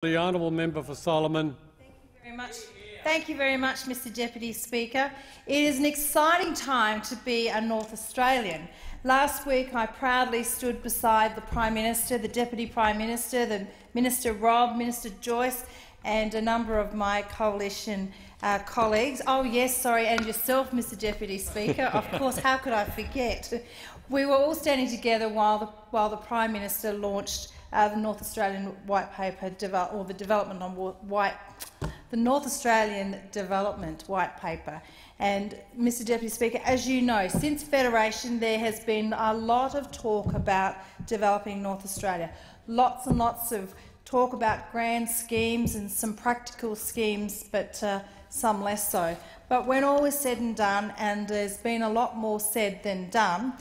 The honourable member for Solomon. Thank you very much. Thank you very much, Mr Deputy Speaker. It is an exciting time to be a North Australian. Last week I proudly stood beside the Prime Minister, the Deputy Prime Minister, the Minister Rob, Minister Joyce and a number of my coalition colleagues. Oh yes, sorry, and yourself, Mr Deputy Speaker. Of course, how could I forget? We were all standing together while the Prime Minister launched the North Australian White Paper, or the Development on the North Australian Development White Paper. And, Mr Deputy Speaker, as you know, since Federation there has been a lot of talk about developing North Australia. Lots and lots of talk about grand schemes and some practical schemes, but some less so. But when all is said and done, and there's been a lot more said than done,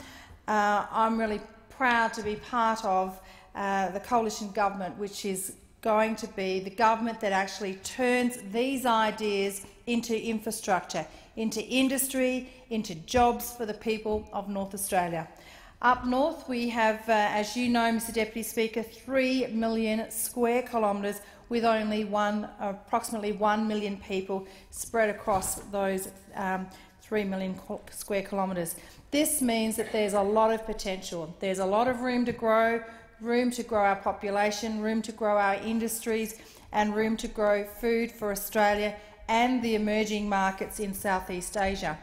I'm really proud to be part of the coalition government, which is going to be the government that actually turns these ideas into infrastructure, into industry, into jobs for the people of North Australia. Up north we have, as you know, Mr Deputy Speaker, 3 million square kilometres with only approximately 1 million people spread across those 3 million square kilometres. This means that there's a lot of potential. There's a lot of room to grow our population, room to grow our industries and room to grow food for Australia and the emerging markets in Southeast Asia.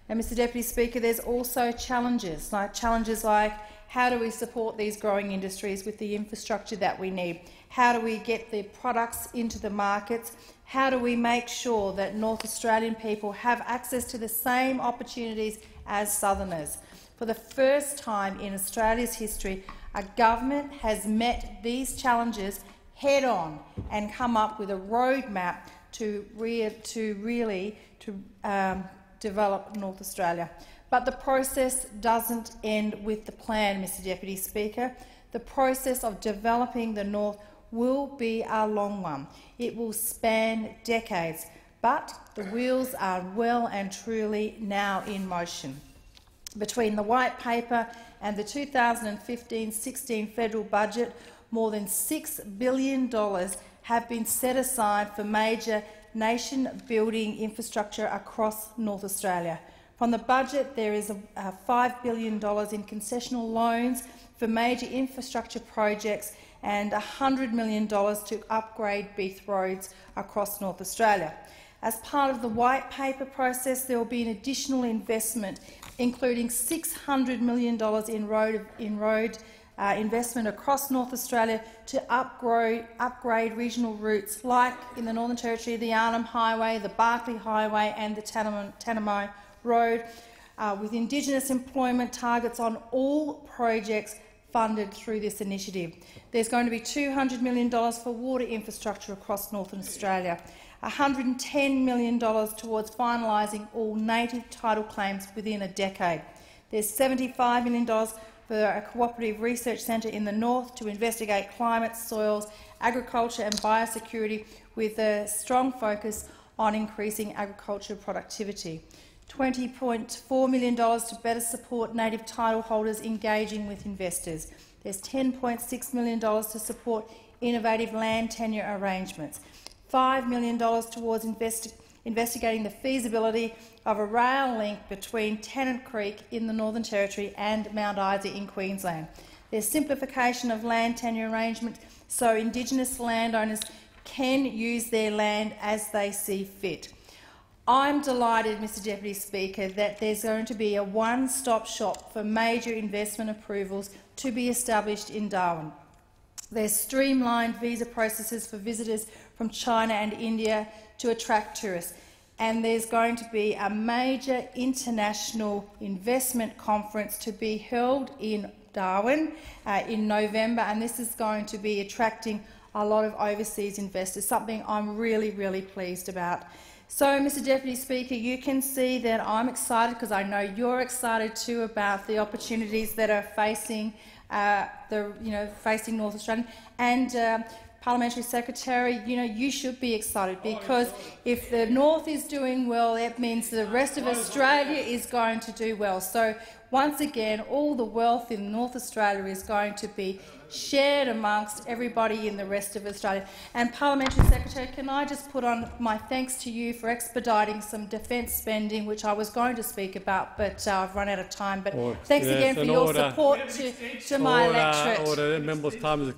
And, Mr Deputy Speaker, there's also challenges like how do we support these growing industries with the infrastructure that we need? How do we get the products into the markets? How do we make sure that North Australian people have access to the same opportunities as Southerners? For the first time in Australia's history, a government has met these challenges head-on and come up with a roadmap to really develop North Australia. But the process doesn't end with the plan, Mr Deputy Speaker. The process of developing the North will be a long one. It will span decades, but the wheels are well and truly now in motion. Between the White Paper and the 2015-16 federal budget, more than $6 billion have been set aside for major nation-building infrastructure across North Australia. From the budget, there is $5 billion in concessional loans for major infrastructure projects and $100 million to upgrade Beith roads across North Australia. As part of the White Paper process, there will be an additional investment, including $600 million in road investment across North Australia to upgrade regional routes like in the Northern Territory, the Arnhem Highway, the Barkly Highway and the Tanami Road, with Indigenous employment targets on all projects funded through this initiative. There's going to be $200 million for water infrastructure across Northern Australia, $110 million towards finalising all native title claims within a decade. There's $75 million for a cooperative research centre in the north to investigate climate, soils, agriculture and biosecurity with a strong focus on increasing agriculture productivity. $20.4 million to better support native title holders engaging with investors. There's $10.6 million to support innovative land tenure arrangements. $5 million towards investigating the feasibility of a rail link between Tennant Creek in the Northern Territory and Mount Isa in Queensland. There's simplification of land tenure arrangements so Indigenous landowners can use their land as they see fit. I'm delighted, Mr Deputy Speaker, that there's going to be a one-stop shop for major investment approvals to be established in Darwin. There's streamlined visa processes for visitors from China and India to attract tourists. And there's going to be a major international investment conference to be held in Darwin in November, and this is going to be attracting a lot of overseas investors, something I'm really, really pleased about. So, Mr Deputy Speaker, you can see that I'm excited because I know you're excited too about the opportunities that are facing facing North Australia. And Parliamentary Secretary, you should be excited, because if the North is doing well, it means the rest of Australia is going to do well. So once again, all the wealth in North Australia is going to be shared amongst everybody in the rest of Australia. And Parliamentary Secretary, can I just put on my thanks to you for expediting some defence spending, which I was going to speak about, but I've run out of time. But thanks again for your support to my electorate. Order. Members' time is